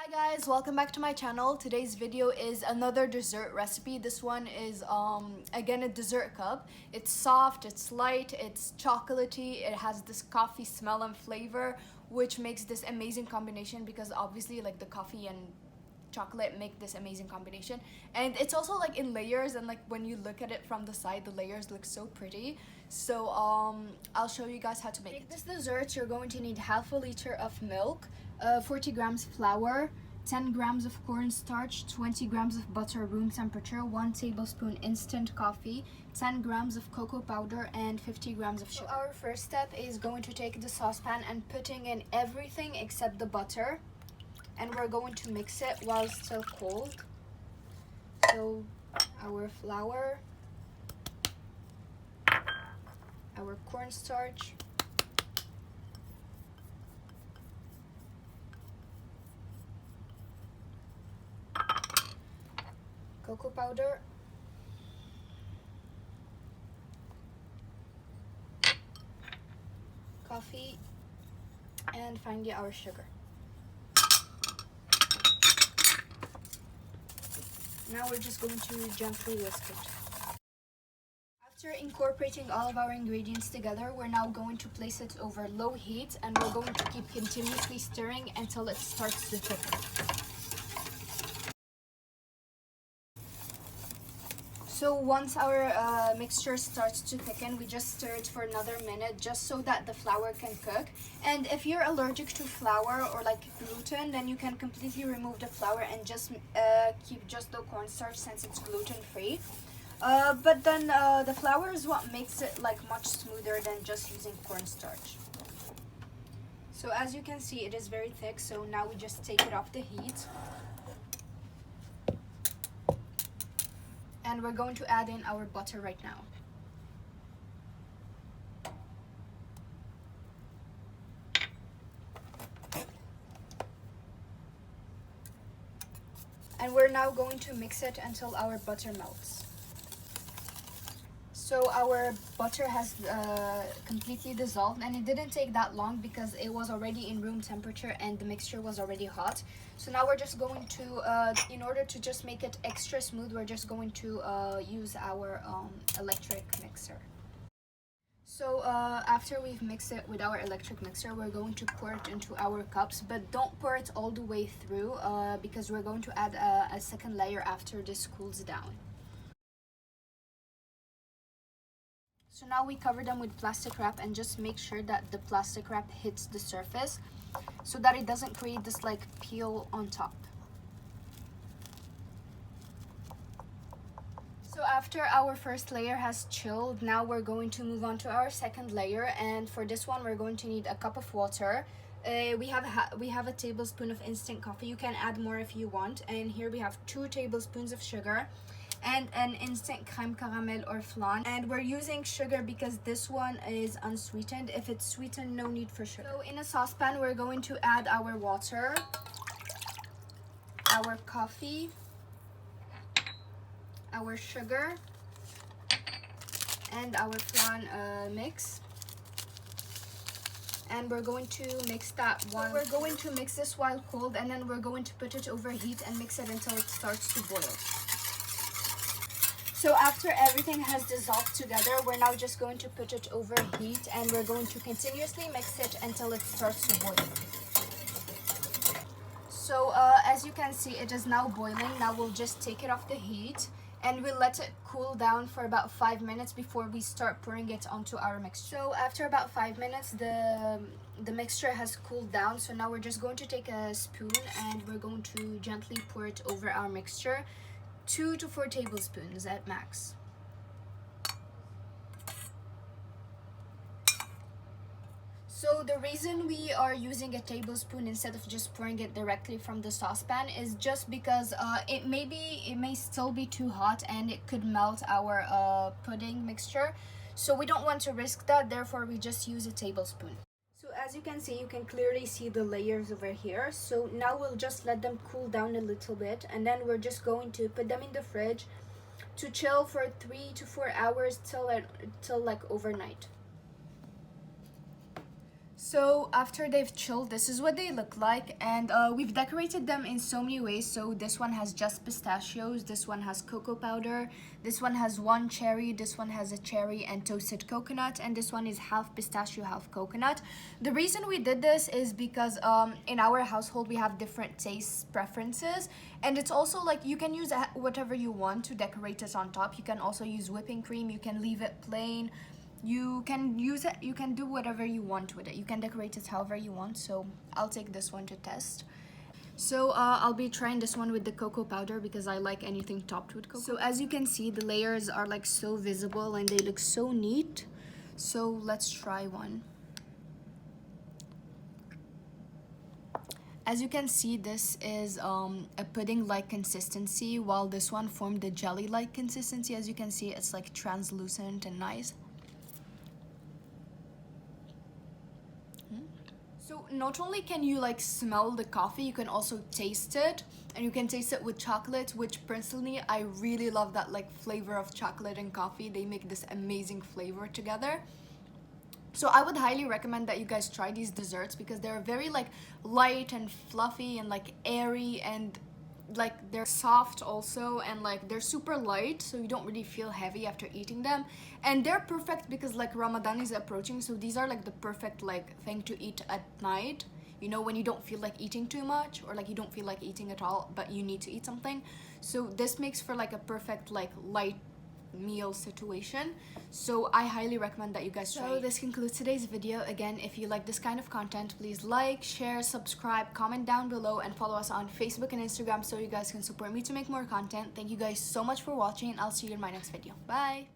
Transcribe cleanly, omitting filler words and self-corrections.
Hi guys, welcome back to my channel. Today's video is another dessert recipe. This one is again a dessert cup. It's soft, it's light, it's chocolatey, it has this coffee smell and flavor, which makes this amazing combination because obviously like the coffee and chocolate make this amazing combination. And it's also like in layers, and like when you look at it from the side, the layers look so pretty. So I'll show you guys how to make it. This dessert, you're going to need half a liter of milk, 40 grams flour, 10 grams of cornstarch, 20 grams of butter room temperature, 1 tablespoon instant coffee, 10 grams of cocoa powder, and 50 grams of sugar. So our first step is going to take the saucepan and putting in everything except the butter, and we're going to mix it while still cold. So our flour, our cornstarch, cocoa powder, coffee, and finally our sugar. Now we're just going to gently whisk it. After incorporating all of our ingredients together, we're now going to place it over low heat, and we're going to keep continuously stirring until it starts to thicken. So once our mixture starts to thicken, we just stir it for another minute just so that the flour can cook. And if you're allergic to flour or like gluten, then you can completely remove the flour and just keep just the cornstarch since it's gluten free. But then the flour is what makes it like much smoother than just using cornstarch. So as you can see, it is very thick, so now we just take it off the heat. And we're going to add in our butter right now. And we're now going to mix it until our butter melts. So our butter has completely dissolved, and it didn't take that long because it was already in room temperature and the mixture was already hot. So now we're just going to, in order to just make it extra smooth, we're just going to use our electric mixer. So after we've mixed it with our electric mixer, we're going to pour it into our cups, but don't pour it all the way through because we're going to add a second layer after this cools down. So now we cover them with plastic wrap and just make sure that the plastic wrap hits the surface so that it doesn't create this like peel on top. So after our first layer has chilled, now we're going to move on to our second layer, and for this one we're going to need a cup of water. We have a tablespoon of instant coffee. You can add more if you want, and here we have 2 tablespoons of sugar and an instant crème caramel or flan, and we're using sugar because this one is unsweetened. If it's sweetened, no need for sugar. So in a saucepan we're going to add our water, our coffee, our sugar, and our flan mix, and we're going to mix that one. So we're going to mix this while cold, and then we're going to put it over heat and mix it until it starts to boil. So after everything has dissolved together, we're now just going to put it over heat, and we're going to continuously mix it until it starts to boil. So as you can see, it is now boiling. Now we'll just take it off the heat and we'll let it cool down for about 5 minutes before we start pouring it onto our mixture. So after about 5 minutes, the mixture has cooled down. So now we're just going to take a spoon and we're going to gently pour it over our mixture. 2 to 4 tablespoons at max. So the reason we are using a tablespoon instead of just pouring it directly from the saucepan is just because it may still be too hot and it could melt our pudding mixture. So we don't want to risk that, therefore we just use a tablespoon. So as you can see, you can clearly see the layers over here. So now we'll just let them cool down a little bit, and then we're just going to put them in the fridge to chill for 3 to 4 hours till like overnight. So after they've chilled, this is what they look like, and we've decorated them in so many ways. So this one has just pistachios, this one has cocoa powder, this one has one cherry, this one has a cherry and toasted coconut, and this one is half pistachio, half coconut. The reason we did this is because in our household we have different taste preferences, and it's also like you can use whatever you want to decorate it on top. You can also use whipping cream, you can leave it plain. You can use it, you can do whatever you want with it. You can decorate it however you want. So I'll take this one to test. So I'll be trying this one with the cocoa powder because I like anything topped with cocoa. So as you can see, the layers are like so visible and they look so neat. So let's try one. As you can see, this is a pudding-like consistency, while this one formed a jelly-like consistency. As you can see, it's like translucent and nice. So not only can you like smell the coffee, you can also taste it, and you can taste it with chocolate, which personally I really love that like flavor of chocolate and coffee. They make this amazing flavor together. So I would highly recommend that you guys try these desserts because they're very like light and fluffy and like airy, and like they're soft also, and like they're super light, so you don't really feel heavy after eating them. And they're perfect because like Ramadan is approaching, so these are like the perfect like thing to eat at night, you know, when you don't feel like eating too much, or like you don't feel like eating at all but you need to eat something. So this makes for like a perfect like light meal situation. So I highly recommend that you guys try. So this concludes today's video. Again, if you like this kind of content, please like, share, subscribe, comment down below, and follow us on Facebook and Instagram so you guys can support me to make more content. Thank you guys so much for watching, and I'll see you in my next video. Bye.